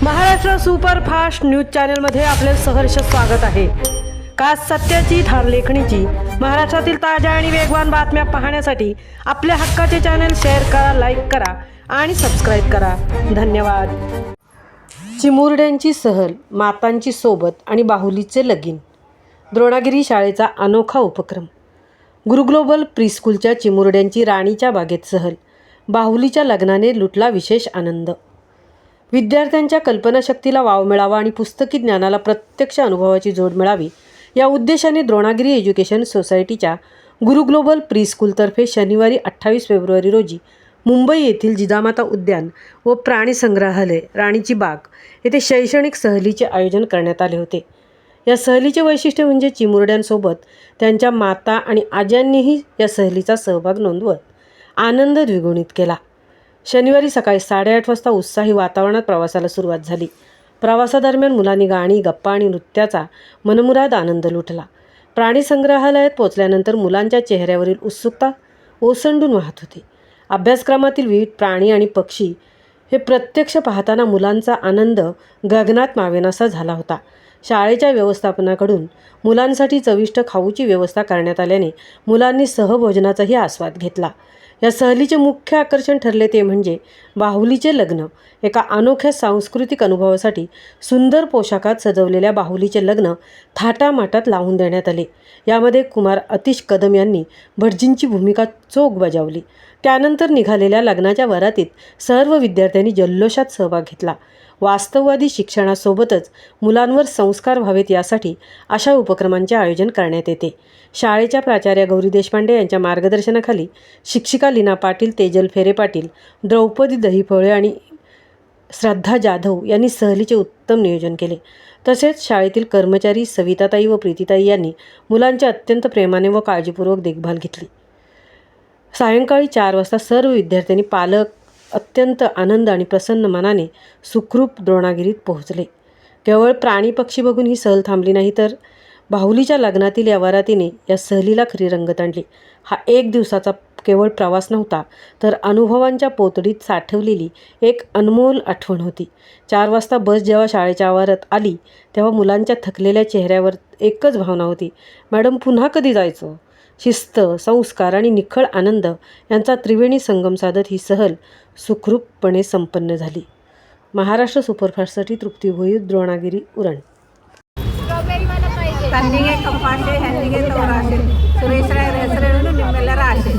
Maharashtra superfast news चॅनलमध्ये आपले सहर्ष स्वागत आहे। खास सत्याची थार लेखणीची महाराष्ट्रातील ताज्या आणि वेगवान बातम्या पाहण्यासाठी आपल्या हक्काचे चॅनल शेअर करा, लाईक करा आणि सबस्क्राईब करा। धन्यवाद। चिमुरड्यांची सहल, मातांची सोबत आणि बाहुलीचे लगीन। द्रोणागिरी शाळेचा अनोखा उपक्रम। गुरु ग्लोबल प्रीस्कूलच्या चिमुरड्यांची राणीच्या बागेत सहल, बाहुलीच्या लग्नाने लुटला विशेष आनंद। विद्यार्थ्यांच्या कल्पनाशक्तीला वाव मिळावा आणि पुस्तकी ज्ञानाला प्रत्यक्ष अनुभवाची जोड मिळावी या उद्देशाने द्रोणागिरी एज्युकेशन सोसायटीच्या गुरु ग्लोबल प्रीस्कूलतर्फे शनिवारी 28 फेब्रुवारी रोजी मुंबई येथील जिजामाता उद्यान व प्राणी संग्रहालय राणीची बाग येथे शैक्षणिक सहलीचे आयोजन करण्यात आले होते। या सहलीचे वैशिष्ट्य म्हणजे चिमुरड्यांसोबत त्यांच्या माता आणि आज्यांनीही या सहलीचा सहभाग नोंदवत आनंद द्विगुणित केला। शनिवारी सकाळी 8:30 वाजता उत्साही वातावरणात प्रवासाला सुरुवात झाली। प्रवासादरम्यान मुलांनी गाणी, गप्पा आणि नृत्याचा मनमुराद आनंद लुटला। प्राणी संग्रहालयात पोहोचल्यानंतर मुलांच्या चेहऱ्यावरील उत्सुकता ओसंडून वाहत होती। अभ्यासक्रमातील विविध प्राणी आणि पक्षी हे प्रत्यक्ष पाहताना मुलांचा आनंद गगनात मावेनासा झाला होता। शाळेच्या व्यवस्थापनाकडून मुलांसाठी चविष्ट खाऊची व्यवस्था करण्यात आल्याने मुलांनी सहभोजनाचाही आस्वाद घेतला। या सहलीचे मुख्य आकर्षण ठरले ते म्हणजे बाहुलीचे लग्न। एका अनोख्या सांस्कृतिक अनुभवासाठी सुंदर पोशाखात सजवलेल्या बाहुलीचे लग्न थाटामाटात लावून देण्यात आले। यामध्ये कुमार अतिश कदम यांनी भटजींची भूमिका चोख बजावली। त्यानंतर निघालेल्या लग्नाच्या वरातीत सर्व विद्यार्थ्यांनी जल्लोषात सहभाग घेतला। वास्तववादी शिक्षणासोबतच मुलांवर संस्कार व्हावेत यासाठी अशा उपक्रमांचे आयोजन करण्यात येते। शाळेच्या प्राचार्या गौरी देशपांडे यांच्या मार्गदर्शनाखाली शिक्षिका लीना पाटील, तेजल फेरे पाटील, द्रौपदी दहिफळे आणि श्रद्धा जाधव यांनी सहलीचे उत्तम नियोजन केले। तसेच शाळेतील कर्मचारी सविताताई व प्रीतीताई यांनी मुलांची अत्यंत प्रेमाने व काळजीपूर्वक देखभाल घेतली। सायंकाळी 4 वाजता सर्व विद्यार्थ्यांनी पालक अत्यंत आनंद आणि प्रसन्न मनाने सुखरूप द्रोणागिरीत पोहोचले। केवळ प्राणी पक्षी बघून ही सहल थांबली नाही, तर बाहुलीच्या लग्नातील या वरातीने या सहलीला खरी रंगत आणली। हा एक दिवसाचा केवळ प्रवास नव्हता, तर अनुभवांच्या पोतडीत साठवलेली एक अनमोल आठवण होती। 4 वाजता बस जेव्हा शाळेच्या आवारात आली तेव्हा मुलांच्या थकलेल्या चेहऱ्यावर एकच भावना होती, मॅडम पुन्हा कधी जायचं। शिस्त, संस्कार आणि निखळ आनंद यांचा त्रिवेणी संगम साधत ही सहल सुखरूपपणे संपन्न झाली। महाराष्ट्र सुपरफास्टसाठी तृप्ती भोई, द्रोणागिरी, उरण। ತಂದೆಗೆ ಕಂಪಾಂಡೆ ಹೆಣ್ಣಿಗೆ ತವರಾಶೆ ಸುರೇಶ್ ರಾಯರ ಹೆಸರೇನು ನಿಮ್ಮೆಲ್ಲರ ಆಶೆ।